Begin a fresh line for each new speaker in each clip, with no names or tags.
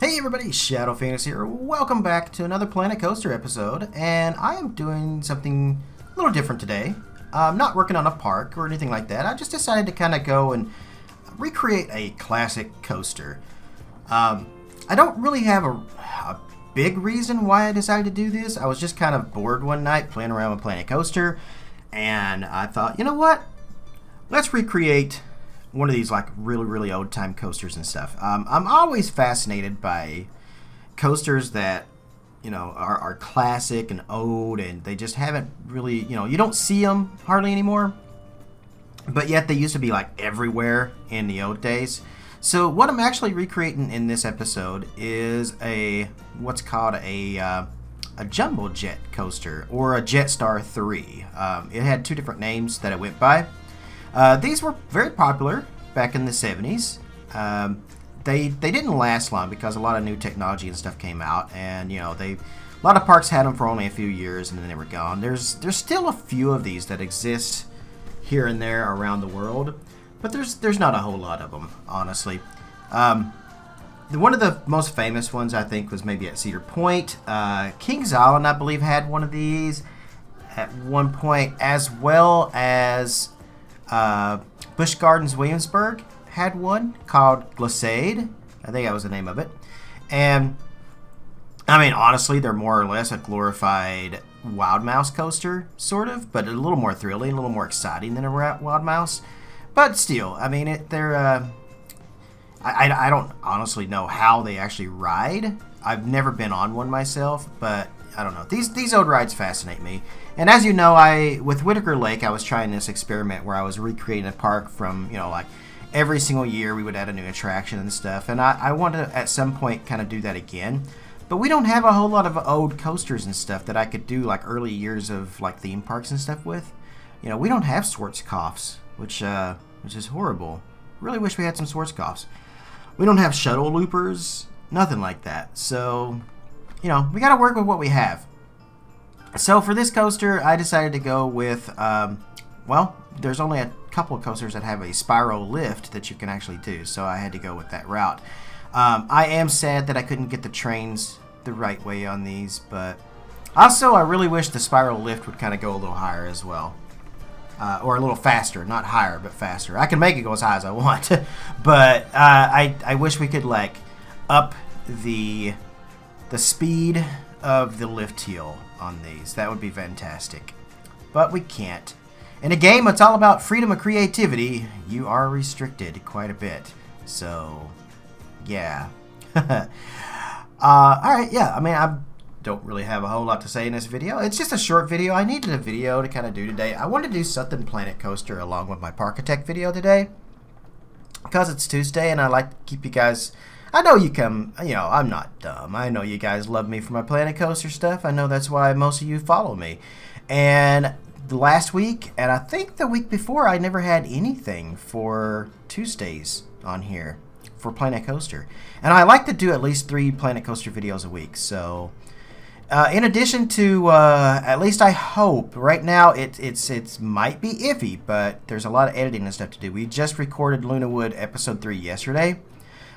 Hey everybody, Shadow Phoenix here. Welcome back to another Planet Coaster episode, and I am doing something a little different today. I'm not working on a park or anything like that. I just decided to kind of go and recreate a classic coaster. I don't really have a big reason why I decided to do this. I was just kind of bored one night playing around with Planet Coaster, and I thought, you know what? Let's recreate one of these like really old time coasters and stuff. I'm always fascinated by coasters that are classic and old, and they just haven't really, you don't see them hardly anymore, but yet they used to be like everywhere in the old days. So what I'm actually recreating in this episode is what's called a jumbo jet coaster, or a Jetstar 3. It had two different names that it went by. These were very popular back in the 70s. They didn't last long because a lot of new technology and stuff came out, and a lot of parks had them for only a few years and then they were gone. There's still a few of these that exist here and there around the world, but there's not a whole lot of them, honestly. One of the most famous ones, I think, was maybe at Cedar Point. Kings Island, I believe, had one of these at one point, as well as Busch Gardens Williamsburg had one called Glissade. I think that was the name of it. And I mean, honestly, they're more or less a glorified Wild Mouse coaster, sort of, but a little more thrilling, a little more exciting than a Wild Mouse. But still, I mean, they're I don't honestly know how they actually ride. I've never been on one myself, but I don't know. These old rides fascinate me. And as you know, with Whitaker Lake, I was trying this experiment where I was recreating a park from, like every single year we would add a new attraction and stuff. And I want to, at some point, kind of do that again. But we don't have a whole lot of old coasters and stuff that I could do like early years of like theme parks and stuff with. We don't have Schwarzkopfs, which is horrible. Really wish we had some Schwarzkopfs. We don't have shuttle loopers, nothing like that. So, we got to work with what we have. So for this coaster, I decided to go with, there's only a couple of coasters that have a spiral lift that you can actually do, so I had to go with that route. I am sad that I couldn't get the trains the right way on these, but also I really wish the spiral lift would kind of go a little higher as well. Or a little faster, not higher, but faster. I can make it go as high as I want, but I wish we could like up the speed of the lift hill on these. That would be fantastic, but we can't. In a game it's all about freedom of creativity, you are restricted quite a bit. So yeah. Alright, yeah, I mean, I don't really have a whole lot to say in this video. It's just a short video. I needed a video to kind of do today. I wanted to do something Planet Coaster along with my Parkitect video today, because it's Tuesday and I like to keep you guys... I know you come, I'm not dumb. I know you guys love me for my Planet Coaster stuff. I know that's why most of you follow me. And the last week, and I think the week before, I never had anything for Tuesdays on here for Planet Coaster. And I like to do at least 3 Planet Coaster videos a week. So, in addition to, at least I hope, right now it's might be iffy, but there's a lot of editing and stuff to do. We just recorded Lunawood episode 3 yesterday.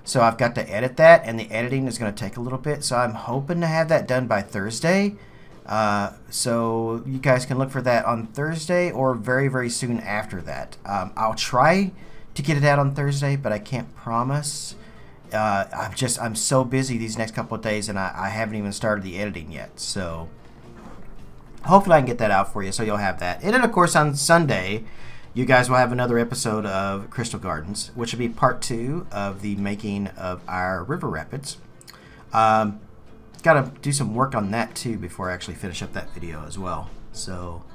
So I've got to edit that, and the editing is going to take a little bit. So I'm hoping to have that done by Thursday. So you guys can look for that on Thursday or very soon after that. I'll try to get it out on Thursday, but I can't promise. I'm so busy these next couple of days, and I haven't even started the editing yet. So hopefully I can get that out for you, so you'll have that. And then, of course, on Sunday, you guys will have another episode of Crystal Gardens, which will be part 2 of the making of our river rapids. Got to do some work on that too before I actually finish up that video as well. So,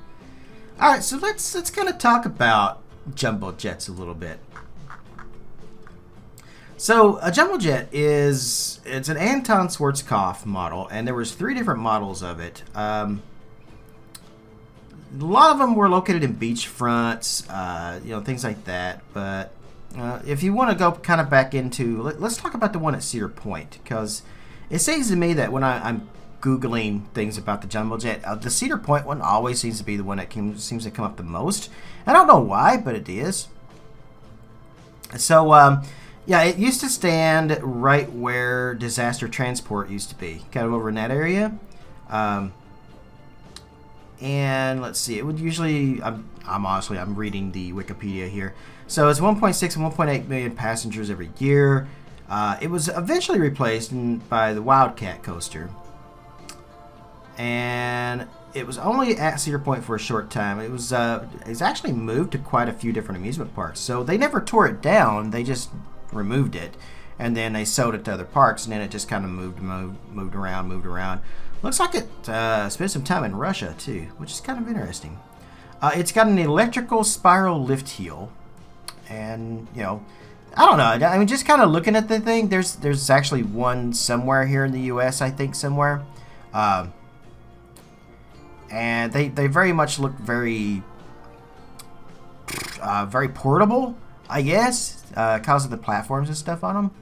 all right, so let's kind of talk about jumbo jets a little bit. So a jumbo jet it's an Anton Schwarzkopf model, and there was 3 different models of it. A lot of them were located in beachfronts, things like that. But if you want to go kind of back into, let's talk about the one at Cedar Point, because it seems to me that when I'm Googling things about the jumbo jet, the Cedar Point one always seems to be the one that seems to come up the most. I don't know why, but it is. So Yeah, it used to stand right where disaster transport used to be, kind of over in that area. Um, and let's see, it would usually. I'm reading the Wikipedia here. So it's 1.6 and 1.8 million passengers every year. It was eventually replaced by the Wildcat coaster, and it was only at Cedar Point for a short time. It's actually moved to quite a few different amusement parks. So they never tore it down. They just removed it, and then they sold it to other parks, and then it just kind of moved around. Looks like it spent some time in Russia too, which is kind of interesting. It's got an electrical spiral lift heel, and I don't know. I mean, just kind of looking at the thing, there's actually one somewhere here in the U.S. I think somewhere, and they very much look very very portable, I guess, because of the platforms and stuff on them.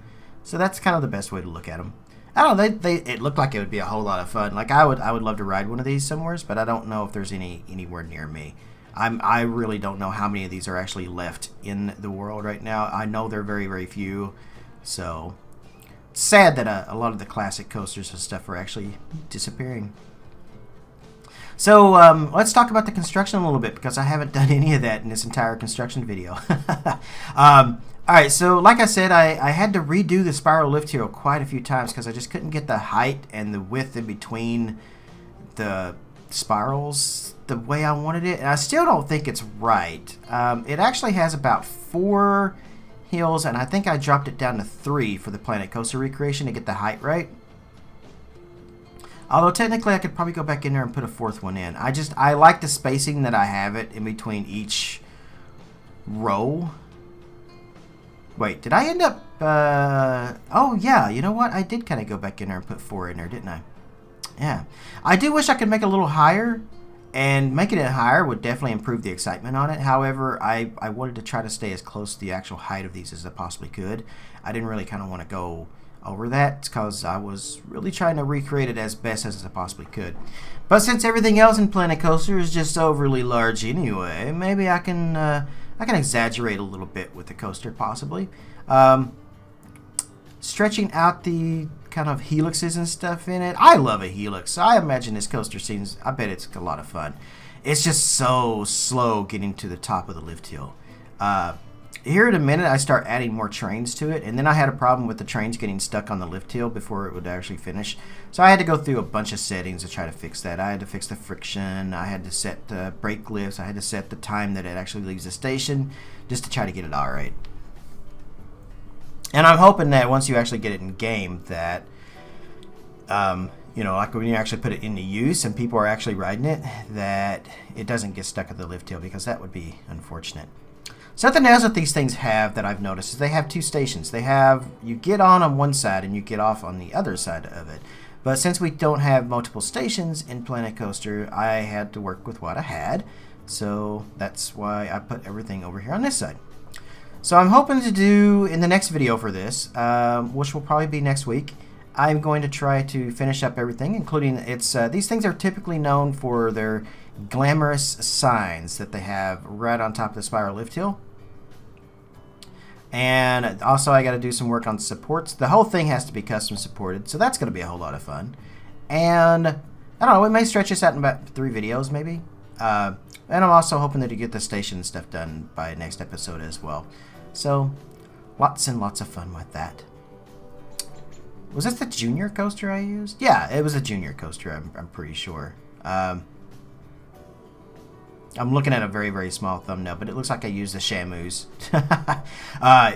So that's kind of the best way to look at them. I don't know. It looked like it would be a whole lot of fun. Like I would love to ride one of these somewhere, but I don't know if there's anywhere near me. I really don't know how many of these are actually left in the world right now. I know they're very, very few. So it's sad that a lot of the classic coasters and stuff are actually disappearing. So let's talk about the construction a little bit, because I haven't done any of that in this entire construction video. All right, so like I said, I had to redo the spiral lift heel quite a few times because I just couldn't get the height and the width in between the spirals the way I wanted it. And I still don't think it's right. It actually has about 4 heels, and I think I dropped it down to 3 for the Planet Coaster recreation to get the height right. Although technically I could probably go back in there and put a 4th one in. I like the spacing that I have it in between each row. Wait, did I end up... oh, yeah, you know what? I did kind of go back in there and put 4 in there, didn't I? Yeah. I do wish I could make it a little higher, and making it higher would definitely improve the excitement on it. However, I wanted to try to stay as close to the actual height of these as I possibly could. I didn't really kind of want to go over that because I was really trying to recreate it as best as I possibly could. But since everything else in Planet Coaster is just overly large anyway, maybe I can exaggerate a little bit with the coaster, possibly. Stretching out the kind of helixes and stuff in it. I love a helix, so I imagine this coaster seems, I bet it's a lot of fun. It's just so slow getting to the top of the lift hill. Here in a minute, I start adding more trains to it, and then I had a problem with the trains getting stuck on the lift hill before it would actually finish. So I had to go through a bunch of settings to try to fix that. I had to fix the friction, I had to set the brake lifts, I had to set the time that it actually leaves the station, just to try to get it all right. And I'm hoping that once you actually get it in game, that, like when you actually put it into use and people are actually riding it, that it doesn't get stuck at the lift hill, because that would be unfortunate. Something else that these things have that I've noticed is they have 2 stations. You get on one side and you get off on the other side of it. But since we don't have multiple stations in Planet Coaster, I had to work with what I had. So that's why I put everything over here on this side. So I'm hoping to do, in the next video for this, which will probably be next week, I'm going to try to finish up everything, including these things are typically known for their glamorous signs that they have right on top of the spiral lift hill. And also I got to do some work on supports. The whole thing has to be custom supported, so that's going to be a whole lot of fun. And I don't know, we may stretch this out in about 3 videos maybe. And I'm also hoping that you get the station stuff done by next episode as well. So lots and lots of fun with that. Was this the junior coaster I used? Yeah, it was a junior coaster, I'm pretty sure. I'm looking at a very, very small thumbnail, but it looks like I used the Shamus.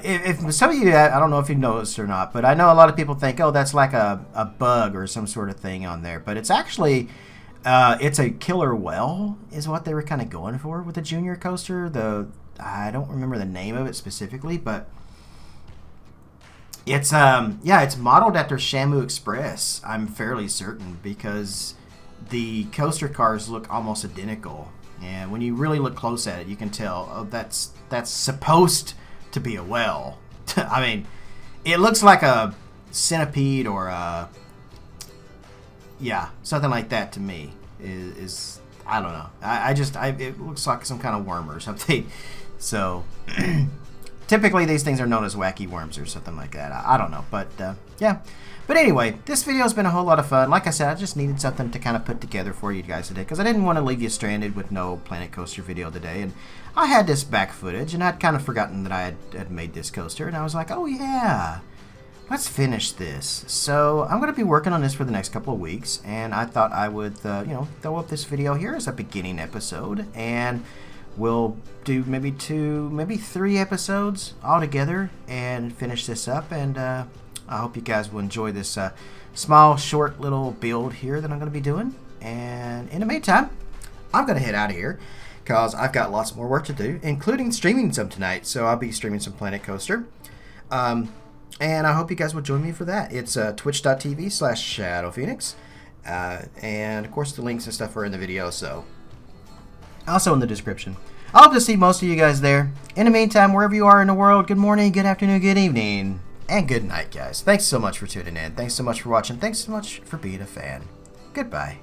If some of you, I don't know if you've noticed or not, but I know a lot of people think, oh, that's like a bug or some sort of thing on there. But it's actually, it's a killer well is what they were kind of going for with the junior coaster. I don't remember the name of it specifically, but it's it's modeled after Shamu Express, I'm fairly certain, because the coaster cars look almost identical. And when you really look close at it, you can tell, oh, that's supposed to be a well. I mean, it looks like a centipede or something like that to me. Is I don't know. It looks like some kind of worm or something. So typically these things are known as wacky worms or something like that. I don't know, but yeah. But anyway, this video has been a whole lot of fun. Like I said, I just needed something to kind of put together for you guys today because I didn't want to leave you stranded with no Planet Coaster video today. And I had this back footage, and I'd kind of forgotten that I had made this coaster, and I was like, oh yeah, let's finish this. So I'm going to be working on this for the next couple of weeks, and I thought I would, throw up this video here as a beginning episode, and we'll do maybe 2, maybe 3 episodes all together and finish this up. And I hope you guys will enjoy this small, short little build here that I'm going to be doing. And in the meantime, I'm going to head out of here because I've got lots more work to do, including streaming some tonight. So I'll be streaming some Planet Coaster. And I hope you guys will join me for that. It's twitch.tv/ShadowPhoenix. And, of course, the links and stuff are in the video, so also in the description. I hope to see most of you guys there. In the meantime, wherever you are in the world, good morning, good afternoon, good evening, and good night, guys. Thanks so much for tuning in. Thanks so much for watching. Thanks so much for being a fan. Goodbye.